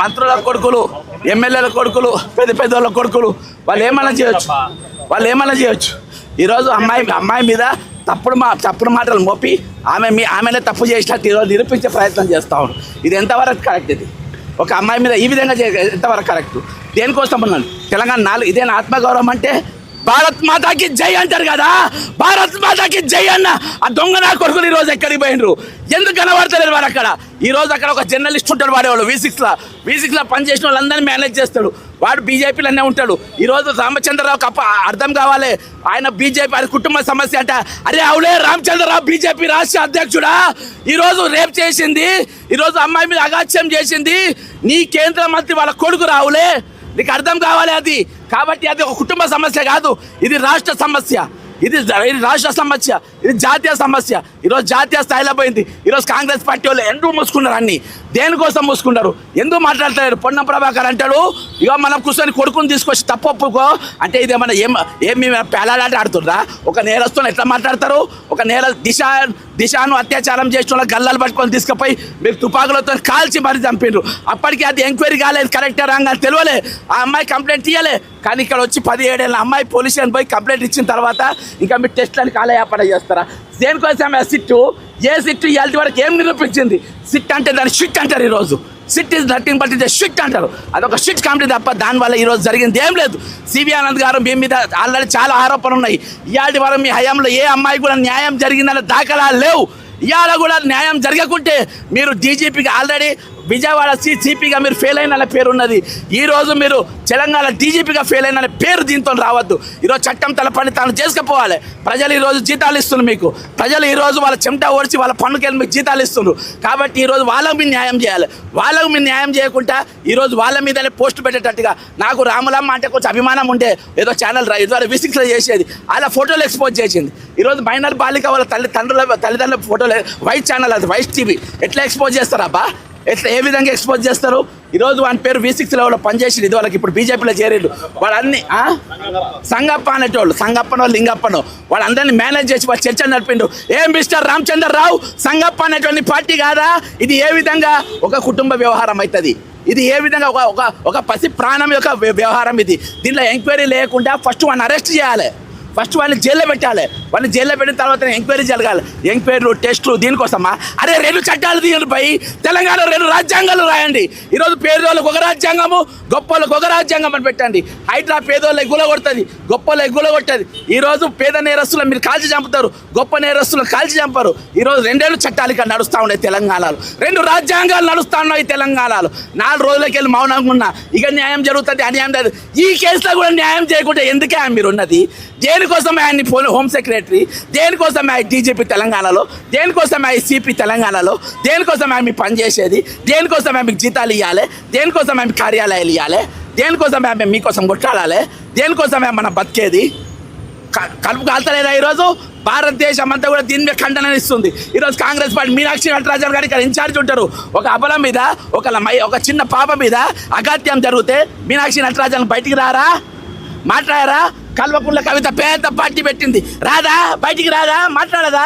మంత్రుల కొడుకులు, ఎమ్మెల్యేల కొడుకులు, పెద్దోళ్ళ కొడుకులు వాళ్ళు ఏమైనా చేయొచ్చు. ఈరోజు అమ్మాయి మీద తప్పుడు మాటలు మోపి ఆమెనే తప్పు చేసినట్టు ఈరోజు నిరూపించే ప్రయత్నం చేస్తూ ఉన్నాడు. ఇది ఎంతవరకు కరెక్ట్? ఇది ఒక అమ్మాయి మీద ఈ విధంగా ఎంతవరకు కరెక్ట్? దేనికోసం ఉన్నాను తెలంగాణ ఇదేనా ఆత్మగౌరవం అంటే? భారత్ మాతాకి జై అంటారు కదా, భారత్ మాతాకి జై అన్న ఆ దొంగ నా కొడుకులు ఈరోజు ఎక్కడికి పోయినరు? ఎందుకు కనబడతలేరు వాడు అక్కడ? ఈరోజు అక్కడ ఒక జర్నలిస్ట్ ఉంటాడు, వాడేవాడు V6లో పనిచేసిన వాళ్ళందరినీ మేనేజ్ చేస్తాడు. వాడు బీజేపీలోనే ఉంటాడు. ఈరోజు రామచంద్రరావుకి అర్థం కావాలి, ఆయన బీజేపీ అది కుటుంబ సమస్య అంట. అరే అవులే, రామచంద్రరావు బీజేపీ రాష్ట్ర అధ్యక్షుడా, ఈరోజు రేప్ చేసింది, ఈరోజు అమ్మాయి మీద అగాత్యం చేసింది నీ కేంద్ర మంత్రి వాళ్ళ కొడుకు రావులే. నీకు అర్థం కావాలి అది. కాబట్టి అది ఒక కుటుంబ సమస్య కాదు, ఇది రాష్ట్ర సమస్య, ఇది రాష్ట్ర సమస్య, ఇది జాతీయ సమస్య. ఈరోజు జాతీయ స్థాయిలో పోయింది. ఈరోజు కాంగ్రెస్ పార్టీ వాళ్ళు ఎందుకు మూసుకున్నారు? అన్ని దేనికోసం మూసుకున్నారు? ఎందుకు మాట్లాడతలేరు? పొన్నం ప్రభాకర్ అంటాడు, ఇక మనం కూర్చొని కొడుకుని తీసుకొచ్చి తప్పు ఒప్పుకో అంటే ఇదేమన్నా ఏమి పేలాడాట ఆడుతుందా? ఒక నేరస్తుని ఎట్లా మాట్లాడతారు? ఒక దిశను అత్యాచారం చేసిన వాళ్ళ గల్లాలు పట్టుకొని తీసుకుపోయి మీరు తుపాకులతో కాల్చి మరీ చంపిండ్రు. అప్పటికి అది ఎంక్వైరీ కాలేదు, కరెక్టే రాంగ్ అని తెలియలే. ఆ అమ్మాయి కంప్లైంట్ ఇవ్వలే. కానీ ఇక్కడ వచ్చి 17 ఏళ్ళ అమ్మాయి పోలీస్ స్టేషన్ పోయి కంప్లైంట్ ఇచ్చిన తర్వాత ఇంకా మీరు టెస్ట్లని కాలయాపన చేస్తారా? దేనికోసం ఆ సిట్టు? ఏ సిట్టు ఇవాళ వరకు ఏం నిరూపించింది? సిట్ అంటే దాన్ని షిట్ అంటారు. ఈరోజు SIT is nothing but is shit అంటారు. అదొక షిట్ కమిటీ తప్ప దానివల్ల ఈరోజు జరిగింది ఏం లేదు. సిబి ఆనంద్ గారు మీ మీద ఆల్రెడీ చాలా ఆరోపణలు ఉన్నాయి. ఇవాళ వరకు మీ హయాంలో ఏ అమ్మాయి కూడా న్యాయం జరిగిందనే దాఖలాలు లేవు. ఇవాళ కూడా న్యాయం జరగకుంటే మీరు డీజీపీకి ఆల్రెడీ విజయవాడ సిపిగా మీరు ఫెయిల్ అయిన పేరు ఉన్నది. ఈరోజు మీరు తెలంగాణ డీజీపీగా ఫెయిల్ అయిన పేరు దీంతో రావద్దు. ఈరోజు చట్టం తల పని తాను చేసుకుపోవాలి. ప్రజలు ఈరోజు జీతాలు ఇస్తున్నారు మీకు. ప్రజలు ఈరోజు వాళ్ళ చెమట ఓడిచి వాళ్ళ పన్నుకెళ్ళి మీకు జీతాలు ఇస్తున్నారు. కాబట్టి ఈరోజు వాళ్ళకు మీరు న్యాయం చేయాలి. వాళ్ళకు మీరు న్యాయం చేయకుండా ఈరోజు వాళ్ళ మీదనే పోస్ట్ పెట్టేటట్టుగా నాకు రాములమ్మ అంటే కొంచెం అభిమానం ఉండే ఏదో ఛానల్ ఇదివరకు V6లో చేసేది, అలా ఫోటోలు ఎక్స్పోజ్ చేసింది. ఈరోజు మైనర్ బాలిక వాళ్ళ తల్లిదండ్రుల ఫోటోలు వైట్ ఛానల్, అది వైట్ టీవీ ఎట్లా ఎక్స్పోజ్ చేస్తారబ్బా? ఎట్లా ఏ విధంగా ఎక్స్పోజ్ చేస్తారు? ఈరోజు వాని పేరు V6లో పనిచేసి ఇది వాళ్ళకి ఇప్పుడు బీజేపీలో చేరేడు. వాళ్ళన్ని సంగప్ప అనేటోళ్ళు, సంగప్పనో లింగప్పనో వాళ్ళందరినీ మేనేజ్ చేసి వాళ్ళు చర్చలు నడిపిండు. ఏం మిస్టర్ రామచంద్రరావు, సంగప్ప అనేటువంటి పార్టీ కాదా? ఇది ఏ విధంగా ఒక కుటుంబ వ్యవహారం అవుతుంది? ఇది ఏ విధంగా ఒక పసి ప్రాణం యొక్క వ్యవహారం ఇది? దీనిలో ఎంక్వైరీ లేకుండా ఫస్ట్ వాడిని అరెస్ట్ చేయాలి, ఫస్ట్ వాళ్ళని జైల్లో పెట్టాలి. వాళ్ళని జైల్లో పెట్టిన తర్వాత ఎంక్వైరీ జరగాలి. ఎంక్వైరీలు, టెస్టులు దీనికోసమా? అరే 2 చట్టాలు తీయండి పై తెలంగాణలో 2 రాజ్యాంగాలు రాయండి. ఈరోజు పేదోళ్ళకు ఒక రాజ్యాంగము, గొప్పలకు ఒక రాజ్యాంగం అని పెట్టండి. హైడ్రా పేదోళ్ళ ఎగ్గుల కొడుతుంది, గొప్పల ఎగ్గుల కొట్టది. ఈరోజు పేద నేరస్తులను మీరు కాల్చి చంపుతారు, గొప్ప నేరస్తులను కాల్చి చంపరు. ఈరోజు 2 చట్టాలు ఇక్కడ నడుస్తూ ఉన్నాయి తెలంగాణలో, 2 రాజ్యాంగాలు నడుస్తూ ఉన్నాయి తెలంగాణలో. 4 రోజులకి వెళ్ళి మౌనంగా ఉన్నా ఇక న్యాయం జరుగుతుంది, అన్యాయం జరుగుతుంది. ఈ కేసులో కూడా న్యాయం చేయకుంటే ఎందుకే మీరు ఉన్నది? దేనికోసం ఆయన్ని హోమ్ సెక్రటరీ, దేనికోసం ఆయన డీజీపీ తెలంగాణలో, దేనికోసం ఆయన సిపి తెలంగాణలో, దేనికోసం ఆయన మీ పనిచేసేది, దేనికోసం ఆయన మీకు జీతాలు ఇవ్వాలి, దేనికోసం ఆయన కార్యాలయాలు ఇవ్వాలి, దేనికోసం ఆయన మీకోసం కొట్లాడాలి, దేనికోసం ఆయన మనం బతికేది? కలుపు కాల్తలేదా? ఈరోజు భారతదేశం అంతా కూడా దీని మీద ఖండన ఇస్తుంది. ఈరోజు కాంగ్రెస్ పార్టీ మీనాక్షి నటరాజన్ గారు ఇక్కడ ఇన్ఛార్జ్ ఉంటారు. ఒక అబల మీద ఒక చిన్న పాప మీద అగాత్యం జరిగితే మీనాక్షి నటరాజన్ బయటికి మాట్లాడారా? కల్వకుంట్ల కవిత పెద్ద పార్టీ పెట్టింది, రాదా? బయటికి రాదా? మాట్లాడదా?